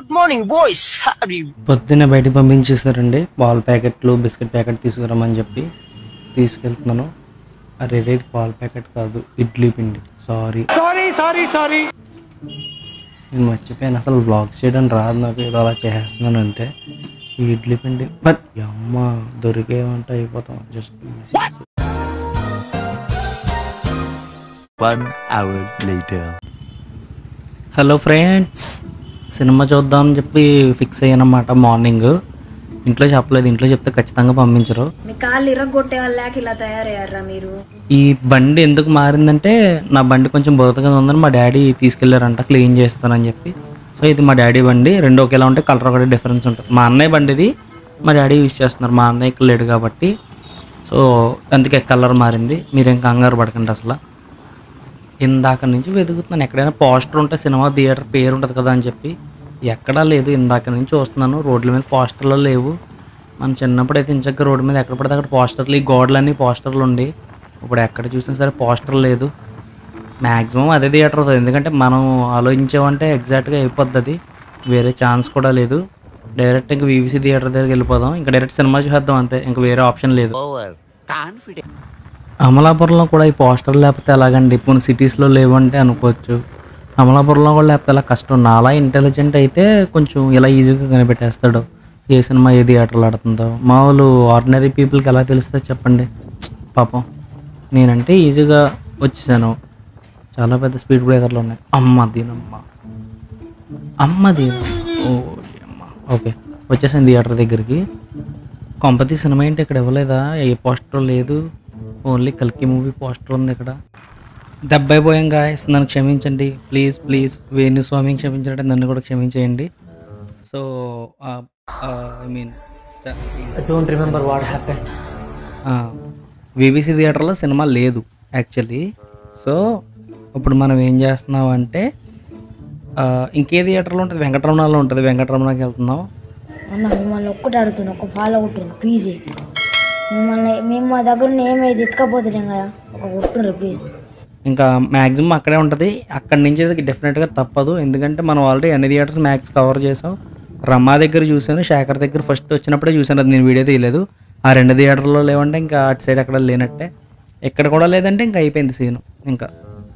Good morning boys. పొద్దున్నే బయటికి పంపించేసారండి. పాల ప్యాకెట్లు బిస్కెట్ ప్యాకెట్ తీసుకురమ్మని చెప్పి తీసుకెళ్తున్నాను. అరే రేపు పాల ప్యాకెట్ కాదు, ఇడ్లీ పిండి. సారీ నేను మర్చిపోయాను. అసలు వ్లాగ్స్ చేయడం రాదు నాకు, ఏదో అలా చేస్తున్నాను అంతే. ఈ ఇడ్లీ పిండి బట్ అమ్మ దొరికేమంటే అయిపోతాం. జస్ట్ హలో ఫ్రెండ్స్, సినిమా చూద్దామని చెప్పి ఫిక్స్ అయ్యానమాట. మార్నింగ్ ఇంట్లో చెప్పలేదు, ఇంట్లో చెప్తే ఖచ్చితంగా పంపించరు. ఈ బండి ఎందుకు మారిందంటే నా బండి కొంచెం బోతగా ఉందని మా డాడీ తీసుకెళ్లారంట క్లీన్ చేస్తానని చెప్పి. సో ఇది మా డాడీ బండి, రెండు ఒకేలా ఉంటే కలర్ ఒకటి డిఫరెన్స్ ఉంటుంది. మా అన్నయ్య బండి ఇది, మా డాడీ యూజ్ చేస్తున్నారు. మా అన్నయ్య ఇక్కడ లేడు కాబట్టి సో అందుకే కలర్ మారింది. మీరేం కంగారు పడకండి. అసలు ఇందాక నుంచి వెతుకుతున్నాను ఎక్కడైనా పోస్టర్ ఉంటే సినిమా థియేటర్ పేరు ఉంటుంది కదా అని చెప్పి. ఎక్కడా లేదు. ఇందాక నుంచి చూస్తున్నాను, రోడ్ల మీద పోస్టర్లు లేవు. మనం చిన్నప్పుడు అయితే ఇంచక్క రోడ్డు మీద ఎక్కడ పడితే అక్కడ పోస్టర్లు, ఈ గోడలన్నీ పోస్టర్లు ఉండి, ఇప్పుడు ఎక్కడ చూసినా సరే పోస్టర్ లేదు. మ్యాక్సిమం అదే థియేటర్ అవుతుంది, ఎందుకంటే మనం ఆలోచించామంటే ఎగ్జాక్ట్గా అయిపోద్ది. అది వేరే ఛాన్స్ కూడా లేదు. డైరెక్ట్ ఇంకా వీవీసీ థియేటర్ దగ్గరికి వెళ్ళిపోదాం, ఇంకా డైరెక్ట్ సినిమా చూసేద్దాం అంతే, ఇంకా వేరే ఆప్షన్ లేదు. అమలాపురంలో కూడా ఈ పోస్టర్ లేకపోతే ఎలాగండి? ఇప్పుడు సిటీస్లో లేవంటే అనుకోవచ్చు, అమలాపురంలో కూడా లేకపోతే ఎలా కష్టం. నాలా ఇంటెలిజెంట్ అయితే కొంచెం ఇలా ఈజీగా కనిపెట్టేస్తాడు ఏ సినిమా ఏ థియేటర్లో ఆడుతుందో. మామూలు ఆర్డినరీ పీపుల్కి ఎలా తెలుస్తుంది చెప్పండి? పాపం నేనంటే ఈజీగా వచ్చేసాను. చాలా పెద్ద స్పీడ్ బ్రేకర్లు ఉన్నాయి. అమ్మ దీనమ్మ, అమ్మ దీనమ్మ, ఓ అమ్మ. ఓకే వచ్చేసాను థియేటర్ దగ్గరికి. కొంపతి సినిమా ఏంటి ఇక్కడ ఇవ్వలేదా? ఏ పోస్టర్ లేదు, ఓన్లీ కల్కి మూవీ పోస్టర్ ఉంది ఇక్కడ. దెబ్బైపోయాం గాయస్, నన్ను క్షమించండి ప్లీజ్ ప్లీజ్. వేణుస్వామిని క్షమించినట్టే నన్ను కూడా క్షమించేయండి. So I mean don't remember what happened. VVC థియేటర్లో సినిమా లేదు యాక్చువల్లీ. సో ఇప్పుడు మనం ఏం చేస్తున్నాం అంటే ఇంకే థియేటర్లో ఉంటుంది, వెంకటరమణలో ఉంటుంది, వెంకటరమణకి వెళ్తున్నాం. మిమ్మల్ని ఒక్కటి అడుగుతున్నా, ఒక ఫాలో కొట్టుండ్రు ప్లీజ్. మిమ్మల్ని మేము మా దగ్గర ఏమైతే ఎత్తుకపోతున్నాం కదా, ఒక కొట్టుండ్రు ప్లీజ్. ఇంకా మ్యాక్సిమం అక్కడే ఉంటుంది. అక్కడి నుంచి అయితే డెఫినెట్గా తప్పదు, ఎందుకంటే మనం ఆల్రెడీ అన్ని థియేటర్స్ మ్యాక్స్ కవర్ చేసాం. రమా దగ్గర చూసాను, శేఖర్ దగ్గర ఫస్ట్ వచ్చినప్పుడే చూసాను, అది నేను వీడియో తీయలేదు. ఆ రెండు థియేటర్లో లేవంటే ఇంకా అటు సైడ్ అక్కడ లేనట్టే, ఎక్కడ కూడా లేదంటే ఇంకా అయిపోయింది సీను, ఇంకా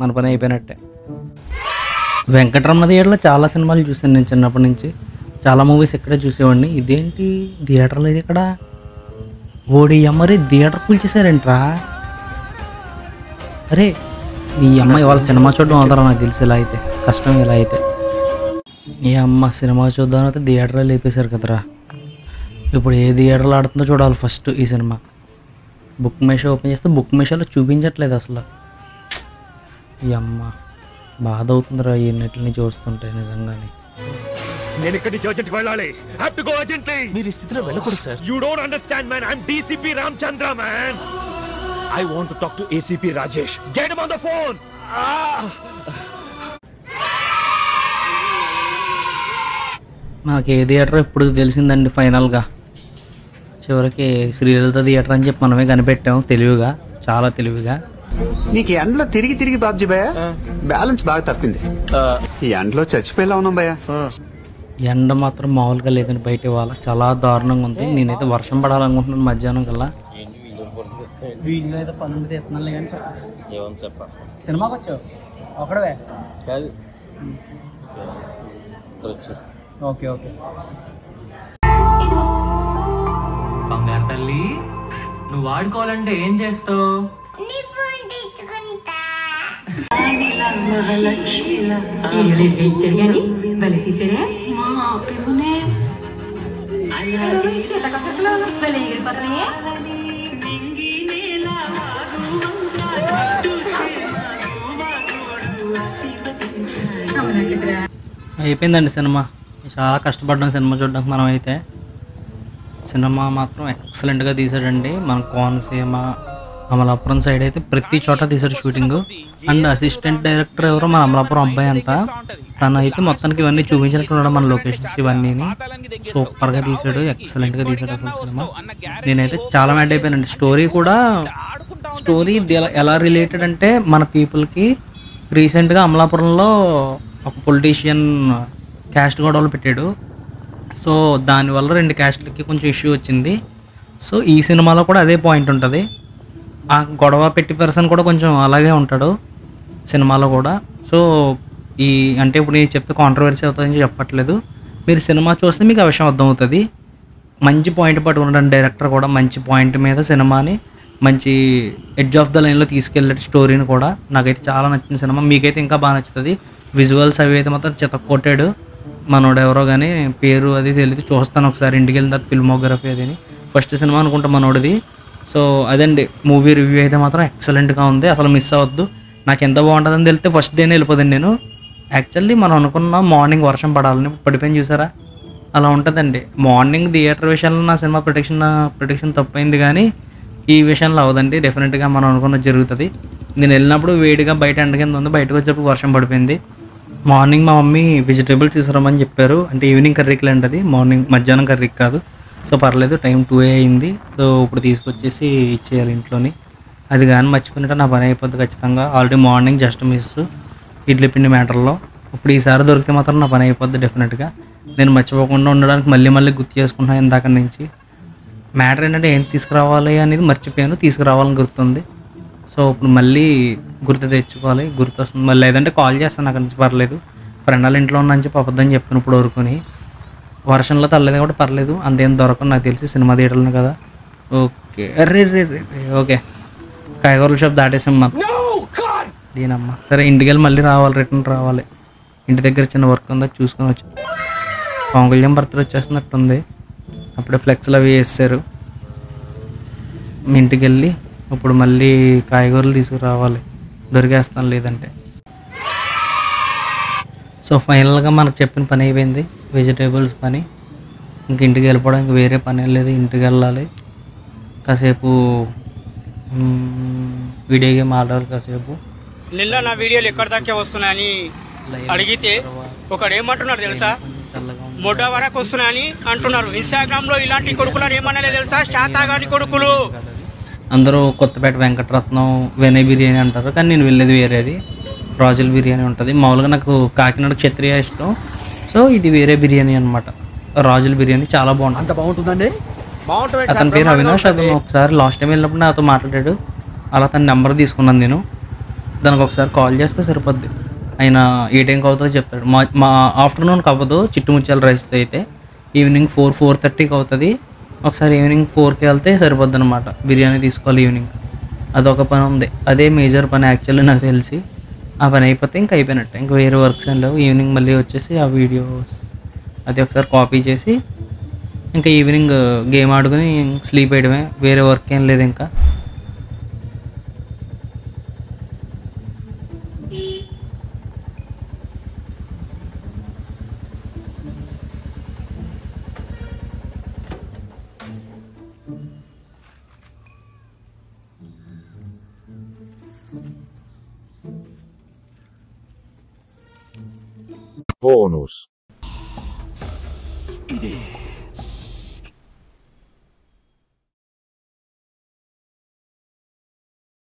మన పని అయిపోయినట్టే. వెంకటరమణ థియేటర్లో చాలా సినిమాలు చూసాను నేను చిన్నప్పటి నుంచి, చాలా మూవీస్ ఇక్కడే చూసేవాడిని. ఇదేంటి థియేటర్లో ఇది ఇక్కడ? ఓడి అమ్మరి థియేటర్ కూల్చేసారేంట్రా? అరే ఈ అమ్మ ఇవాళ సినిమా చూడడం అవుతారా? నాకు తెలిసి ఇలా అయితే కష్టం. ఇలా అయితే ఈ అమ్మ సినిమా చూద్దాం అయితే థియేటర్లో లేపేశారు కదరా. ఇప్పుడు ఏ థియేటర్లో ఆడుతుందో చూడాలి ఫస్ట్ ఈ సినిమా. బుక్ మేషో ఓపెన్ చేస్తే బుక్ మేషోలో చూపించట్లేదు అసలు. ఈ అమ్మ బాధ అవుతుందిరా ఇన్నిటిని చూస్తుంటే నిజంగానే. నేను ఇక్కడి నుంచి అర్జెంట్ వెళ్ళాలి. Have to go urgently. మీరు ఈ స్థితిలో వెళ్ళకూడదు sir. You don't understand man. I am DCP Ramachandra man. I want to talk to ACP Rajesh. Get him on the phone. మాకు ఏ థియేటర్ ఇప్పుడు తెలిసిందండి ఫైనల్గా. చివరికి శ్రీలలిత థియేటర్ అని చెప్పి మనమే కనిపెట్టాము తెలివిగా, చాలా తెలివిగా. నీకు ఎండలో తిరిగి తిరిగి బాబ్జీ భయ్య బ్యాలెన్స్ బాగా తప్పింది. ఈ ఎండలో చచ్చిపోయేలా ఉన్నాం భయ్య. ఎండ మాత్రం మామూలుగా లేదండి బయట, ఇవాళ చాలా దారుణంగా ఉంది. నేనైతే వర్షం పడాలనుకుంటున్నాను మధ్యాహ్నం కల్లా. వీడియో అయితే పనులు తీస్తున్నాను కానీ చెప్ప సినిమాకి వచ్చావు ఒకడవే కాదు. Okay okay. బంగారు తల్లి నువ్వు వాడుకోవాలంటే ఏం చేస్తావు? ఇచ్చాడు కానీ బలి తీసాడే బలి ఎగిరిపోతానే. అయిపోయిందండి సినిమా. చాలా కష్టపడ్డాం సినిమా చూడడానికి. మనం అయితే సినిమా మాత్రం ఎక్సలెంట్గా తీసాడండి. మన కోనసీమ అమలాపురం సైడ్ అయితే ప్రతి చోట తీసాడు షూటింగ్. అండ్ అసిస్టెంట్ డైరెక్టర్ ఎవరో మన అమలాపురం అబ్బాయి అంట, తను అయితే మొత్తానికి ఇవన్నీ చూపించినట్టున్నాడు మన లొకేషన్స్ ఇవన్నీ. సూపర్గా తీసాడు, ఎక్సలెంట్గా తీసాడు అసలు సినిమా. నేనైతే చాలా మ్యాడ్ అయిపోయానండి. స్టోరీ కూడా, స్టోరీ ఎలా రిలేటెడ్ అంటే మన పీపుల్కి రీసెంట్గా అమలాపురంలో ఒక పొలిటీషియన్ క్యాస్ట్ గొడవలు పెట్టాడు. సో దానివల్ల 2 క్యాస్ట్లకి కొంచెం ఇష్యూ వచ్చింది. సో ఈ సినిమాలో కూడా అదే పాయింట్ ఉంటుంది. ఆ గొడవ పెట్టి పర్సన్ కూడా కొంచెం అలాగే ఉంటాడు సినిమాలో కూడా. సో ఈ అంటే ఇప్పుడు నేను చెప్తే కాంట్రవర్సీ అవుతుందని చెప్పట్లేదు. మీరు సినిమా చూస్తే మీకు ఆ విషయం అర్థమవుతుంది. మంచి పాయింట్ పట్టుకున్నాడు డైరెక్టర్ కూడా. మంచి పాయింట్ మీద సినిమాని మంచి ఎడ్జ్ ఆఫ్ ద లైన్లో తీసుకెళ్ళాడు స్టోరీని కూడా. నాకైతే చాలా నచ్చిన సినిమా. మీకైతే ఇంకా బాగా నచ్చుతుంది. విజువల్స్ అవి అయితే మాత్రం కొట్టాడు మనోడు. ఎవరో కానీ పేరు అది తెలియదు, చూస్తాను ఒకసారి ఇంటికి వెళ్ళిన తర్వాత ఫిల్మోగ్రఫీ అదిని. ఫస్ట్ సినిమా అనుకుంటా మనోడిది. సో అదండి మూవీ రివ్యూ అయితే మాత్రం ఎక్సలెంట్గా ఉంది. అసలు మిస్ అవ్వద్దు. నాకు ఎంత బాగుంటుందని తెలిస్తే ఫస్ట్ డేనే వెళ్ళిపోదండి నేను. యాక్చువల్లీ మనం అనుకున్న మార్నింగ్ వర్షం పడాలని పడిపోయింది చూసారా, అలా ఉంటుందండి. మార్నింగ్ థియేటర్ విషయంలో నా సినిమా ప్రొడిక్షన్ తప్పైంది, కానీ ఈ విషయంలో అవదండి. డెఫినెట్గా మనం అనుకున్నది జరుగుతుంది. నేను వెళ్ళినప్పుడు వేడిగా బయట ఎండ కింద ఉంది, బయటకు వచ్చేప్పుడు వర్షం పడిపోయింది. మార్నింగ్ మా మమ్మీ వెజిటేబుల్స్ తీసుకురమ్మని చెప్పారు. అంటే ఈవినింగ్ కర్రీకి లాంటి అది, మార్నింగ్ మధ్యాహ్నం కర్రీకి కాదు. సో పర్లేదు, టైం 2 అయింది. సో ఇప్పుడు తీసుకొచ్చేసి ఇచ్చేయాలి ఇంట్లోని. అది కానీ మర్చిపోయినట్టు నా పని అయిపోద్ది ఖచ్చితంగా. Already morning just miss idli పిండి మ్యాటర్లో. ఇప్పుడు ఈసారి దొరికితే మాత్రం నా పని అయిపోద్ది డెఫినెట్గా. నేను మర్చిపోకుండా ఉండడానికి మళ్ళీ గుర్తు చేసుకుంటున్నాను ఇందాక నుంచి. మ్యాటర్ ఏంటంటే ఏం తీసుకురావాలి అనేది మర్చిపోయాను, తీసుకురావాలని గుర్తుంది. సో ఇప్పుడు మళ్ళీ గుర్తు తెచ్చుకోవాలి, గుర్తు వస్తుంది మళ్ళీ. లేదంటే కాల్ చేస్తాను, అక్కడి నుంచి పర్లేదు. ఫ్రెండ్ వాళ్ళ ఇంట్లో ఉన్నా అని చెప్పి అబద్ధం చెప్పాను ఇప్పుడు వరకుని. వర్షంలో తల్లలేదు కాబట్టి పర్లేదు, అంతేం దొరకదు నాకు తెలిసి. సినిమా థియేటర్లు కదా. ఓకే రే ఓకే, కాయగూరల షాప్ దాటేసామ్మా దీనమ్మా. సరే ఇంటికి వెళ్ళి మళ్ళీ రావాలి, రిటర్న్ రావాలి. ఇంటి దగ్గర చిన్న వర్క్ ఉందా చూసుకొని వచ్చి. పవన్ కళ్యాణ్ బర్త్డే వచ్చేస్తున్నట్టుంది. అప్పుడే ఫ్లెక్స్లు అవి వేసారు. మీ ఇంటికి వెళ్ళి ఇప్పుడు మళ్ళీ కాయగూరలు తీసుకురావాలి, దొరికేస్తాను లేదంటే. సో ఫైనల్గా మనకు చెప్పిన పని అయిపోయింది, వెజిటేబుల్స్ పని. ఇంక ఇంటికి వెళ్ళిపోవడానికి వేరే పని లేదు. ఇంటికి వెళ్ళాలి, కాసేపు వీడియో గేమ్ ఆడాలి కాసేపు. నిన్న నా వీడియోలు ఎక్కడి దాకా వస్తున్నాయని అడిగితే ఒకడు ఏమంటున్నాడు తెలుసా, మొడ వరకు వస్తున్నాయని అంటున్నారు. ఇన్స్టాగ్రామ్ లో ఇలాంటి కొడుకులను ఏమన్నా తెలుసా, శాతాగాని కొడుకులు. అందరూ కొత్తపేట వెంకటరత్నం వెనై బిర్యానీ అంటారు, కానీ నేను వెళ్ళేది వేరేది, రాజుల బిర్యానీ ఉంటుంది. మామూలుగా నాకు కాకినాడ క్షత్రియ ఇష్టం. సో ఇది వేరే బిర్యానీ అనమాట, రాజుల బిర్యానీ. చాలా బాగుంటుంది. అంత బాగుంటుందండి. అతని పేరు అవినాష్. అతను ఒకసారి లాస్ట్ టైం వెళ్ళినప్పుడు నాతో మాట్లాడాడు. అలా తన నెంబర్ తీసుకున్నాను నేను. దానికి ఒకసారి కాల్ చేస్తే సరిపోద్ది. ఆయన ఏ టైంకి అవుతుందో చెప్తాడు. మా ఆఫ్టర్నూన్కి అవ్వదు చిట్టుముచ్చాల రైస్తో అయితే. ఈవినింగ్ 4-4:30కి అవుతుంది. ఒకసారి ఈవినింగ్ 4కి వెళ్తే సరిపోద్ది అనమాట. బిర్యానీ తీసుకోవాలి ఈవినింగ్. అదొక పని ఉంది, అదే మేజర్ పని యాక్చువల్లీ నాకు తెలిసి. ఆ పని అయిపోతే ఇంకా అయిపోయినట్టు, ఇంకా వేరే వర్క్స్ ఏం లేవు. ఈవినింగ్ మళ్ళీ వచ్చేసి ఆ వీడియోస్ అది ఒకసారి కాపీ చేసి ఇంకా ఈవినింగ్ గేమ్ ఆడుకుని స్లీప్ వేయడమే, వేరే వర్క్ ఏం లేదు ఇంకా. Bonus.